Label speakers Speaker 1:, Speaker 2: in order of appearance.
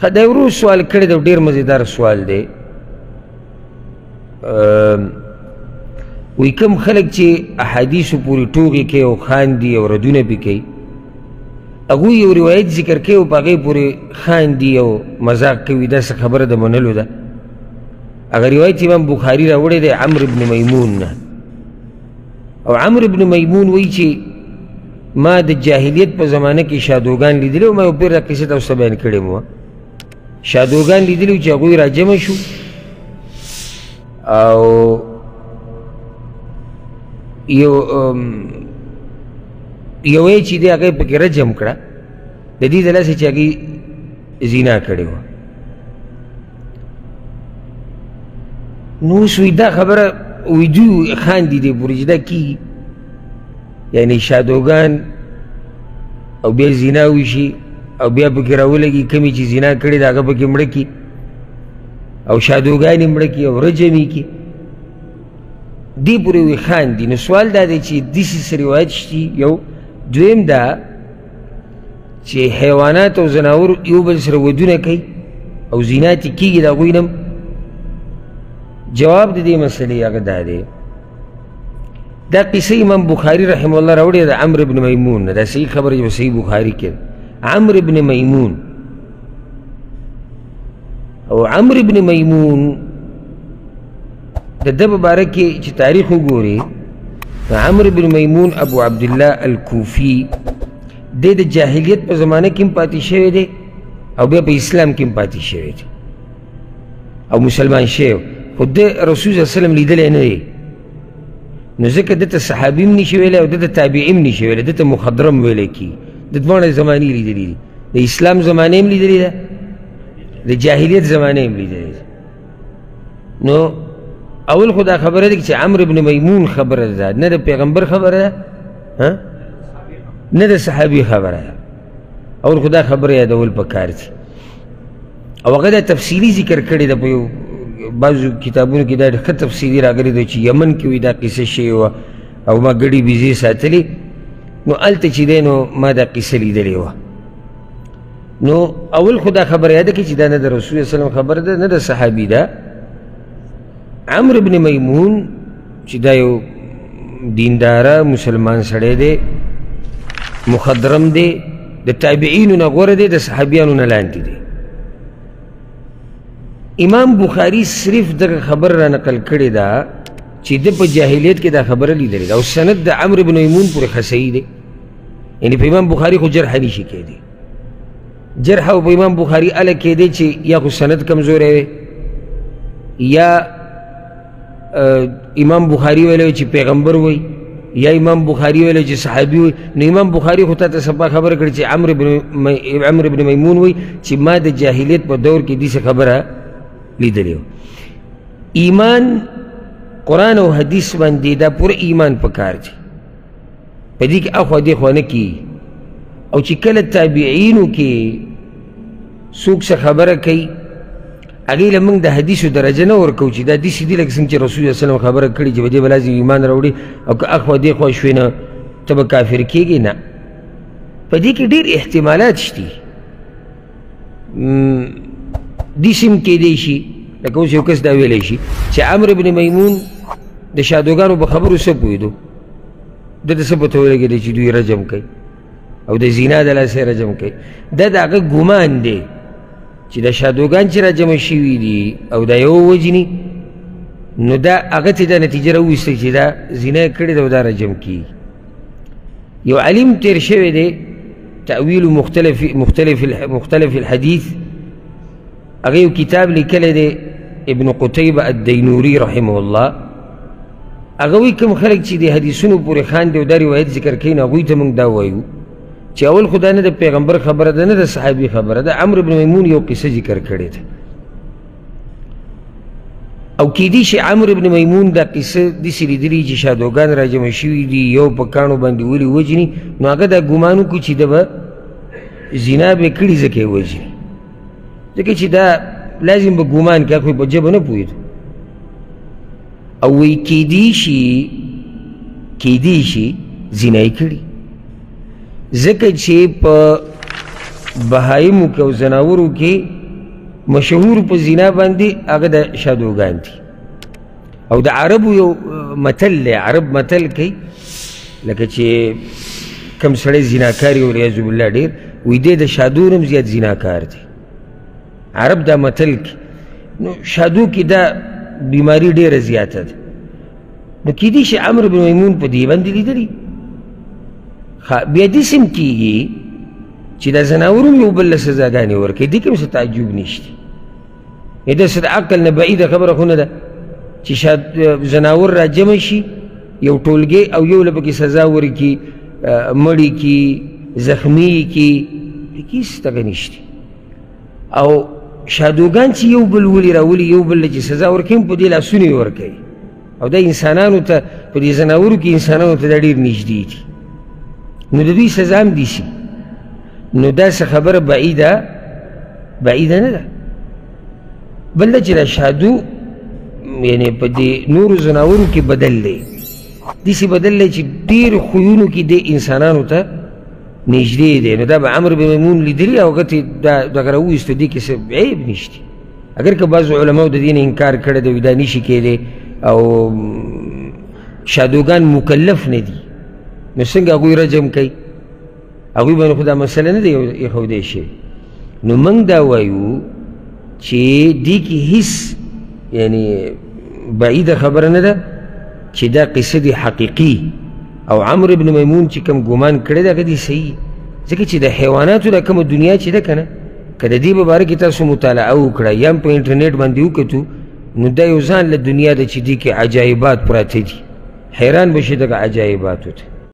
Speaker 1: دا ورو سوال کړی دی، ډېر مزیدار سوال دی. وی کوم خلک چې احادیثو پورې ټوغې کوي او خاندي او ردونه پې کوي، هغوی یو روایت ذکر کوي او په هغې پورې خاندي او مذاق کوي، داسې خبره د منلو ده. هغه روایت امام بخاري راوړی دی عمرو بن میمون نه، او عمرو بن میمون وایي چې ما د جاهلیت په زمانه کې شادوګان لیدلي او ما یو پیر دا قصه تاسو ته بیان کړې مو. شادوګان لیدلي چې هغوی راجمع شو او یوې چې دی هغه پکې رجم کړه، د دې د لاسه چې هغې زنا کړې وه. نو اوس وایي دا خبره وایي دوی خاندي دې پورې چې دا کېږي، یعنې شادوګان او بیا زنا وشي او بیا پکې راولګي کمې چې زنا کړې ده هغه پکې مړه کړي او شادوګانې مړه کړي او رجم یې کړي، دې پورې وایي خاندي. نو سوال دا دی چې داسې روایت شتي. یو دویم دا چې حیوانات او ځناور یو بل سره ودونه کوي او زینات یې کېږي د هغوی نه. جواب د دې مسلې هغه دا دی، دا قصه امام بخاري رحمه الله راوړې ده عمرو بن میمون نه، دا صحیح خبره چې په صحیح بخاري کې ده. عمرو بن میمون، او عمرو بن میمون د ده په باره کې چې تاریخ وګورې، عمرو بن میمون ابو عبدالله الکوفي دی د جاهلیت په زمانه کې هم پاتې شوی دی او بیا په اسلام کې هم پاتې شوی دی او مسلمان شوی، خو د رسول صلی الله علیه وسلم لیدلی نه دی. نو ځکه دته صحابي هم نشي ویلی او دته تابعي هم نشي ویلی، دته مخضرم ویلی کېږي. د دواړه زمانې لیدلي دي، د اسلام زمانه هم لیدلې ده، د جاهلیت زمانه هم لیدلې ده. نو اول خو دا خبره ده چې عمرو بن میمون خبره ده، نه د پیغمبر خبره ده نه د صحابي خبره ده. اول خو دا خبره یادول پکار دي. او هغه دا تفصیلي ذکر کړې ده په یو بعضو کتابونو کې، دا ښه تفصیلي راغلې ده چې یمن کې وي دا قصه شوې وه او ما ګډې بیزې ساتلې. نو هلته چې دی نو ما دا قصه لیدلې وه. نو اول خو دا خبره یاده کړي چې دا نه د رسول صلی الله علیه وسلم خبره ده نه د صحابي ده. عمرو بن میمون چې دا یو دینداره مسلمان سړی دی، مخضرم دی، د تابعینو نه غوره دی، د صحابیانو نه لاندې دی. امام بخاري صرف دغه خبر را نقل کړې ده چې د په جاهلیت کې دا خبره لیدلې ده او سند د عمرو بن میمون پورې خصیح دی. یعنې په امام بخاري خو جرح نشي کېدی، جرح او په امام بخاري اله کېدی چې یا خو سند کمزوری وی یا امام بخاري ویلی چې پیغمبر وی یا امام بخاري ویلی چې صحابي وی. نو امام بخاري خو تا ته سبا خبره کړې چې عمرو بن میمون وی چې ما د جاهلیت په دور کې داسې خبره لیدلی و. ایمان قرآن او حدیث باندې دا پوره ایمان پکار دی، په دې کې اخوا دېخوا نه کېږي. او چې کله تابعینو کې څوک څه خبره کوي هغې له موږ د حدیثو درجه نه ورکوو چې دا داسې دي لکه څنګه چې رسول الله وسلم خبره کړې چې په دې به لازم ایمان راوړي او که اخوا دېخوا شوې نه ته به کافر کېږې. نه، په دې کې ډېر احتمالات شتي. داسې هم کېدی شي لکه اوس یو کس دا ویلی شي چې عمرو بن میمون د شادوګانو په خبرو څه پوهېدو، ده ته څه پته ولګېدی چې دوی رجم کوي او د زنا د لاسه رجم کوي. دا د هغه ګمان دی چې د شادوګان چې راجمع شوي دي او دا یو وجني، نو دا هغه ته دا نتیجه راوویسته چې دا زنا یې کړې ده او دا رجم کېږي. یو علیم تیر شوی دی تأویل مختلف الحدیث، هغه یو کتاب لیکلی دی ابن قتیبه الدینوري رحمه الله. هغه وایي کوم خلک چې د حدیثونو پورې خاندي او دا روایت ذکر کوي نو هغوی ته موږ دا وایو چې اول خو دا نه د پیغمبر خبره ده نه د صحابي خبره ده. عمرو بن میمون یو قصه ذکر کړې ده او کیدی شي عمرو بن میمون دا قصه داسې لیدلي چې شادوګان راجمع شوي دي یو په کاڼو باندې ولي وجني، نو هغه دا ګمان وکړو چې ده به زنا به یې کړي ځکه یې وجني، ځکه چې دا لازم به ګمان کړي خو په ژبه نه پوهېدو. او وایي کیدی شي زنا یې کړي ځکه چې په بهایمو کې او ځناورو کې مشهور په زنا باندې هغه د شادوګان دي. او د عربو یو متل دی، عرب متل کوي لکه چې کم سړی زناکار وي والعیاذ بالله ډېر، وایي دی د شادو نه هم زیات زناکار دی. عرب دا متل کوي. نو شادو کې دا بیماري ډېره زیاته ده. نو کیدای شي عمرو بن میمون په دې باندې لیدلي. بیا داسې هم کېږي چې دا زناور هم یو بل له سزاګانې ورکوي، دې کې هم څه تعجب نشته. دا څه د عقل نه بعیده خبره خو نه ده چې زناور را جمع شي یو ټولګی او یو له پکې سزا ورکړي، مړي کړي، زخمي کړي، پکې هېڅ دغه نشته. او شادوګان چې یو بل ولي راولي، یو بل له چې سزا ورکوي په دې لاسونه یې ورکوي. او دا انسانانو ته په دې زناورو کې انسانانو ته دا ډېر نږدې دي. نو د دوی سزا هم دي شي. نو داسې خبره بعیده نه ده. بل دا چې دا شادو یعنې په دې نورو زناورو کې بدل دی، داسې بدل دی چې ډېر خویونو کې دی انسانانو ته نږدې دی. نو دا به عمرو بن میمون لیدلي او هغه ته دغه راوویستو، دې کې څه عیب نشته. اگر که بعضو علماو د دې نه انکار کړی دی، دا نشي کېدی او شادوګان مکلف نه دي، نو څنګه هغوی رجم کوي؟ هغوی باندې خو دا مسله نه دی ایښودی شوې. نو موږ دا وایو چې دې کې هېڅ یعنې بعیده خبره نه ده چې دا قصه دي حقیقي. او عمرو بن میمون چې کوم ګمان کړی دی هغه دې صحیح، ځکه چې د حیواناتو دا کومه دنیا چې ده که نه، که د دې په باره کې تاسو مطالعه وکړه یا هم په انټرنیټ باندې وکتو، نو دا یو ځان له دنیا ده چې دې کې عجایبات پراته دي. حیران به شي دغه عجایباتو ته.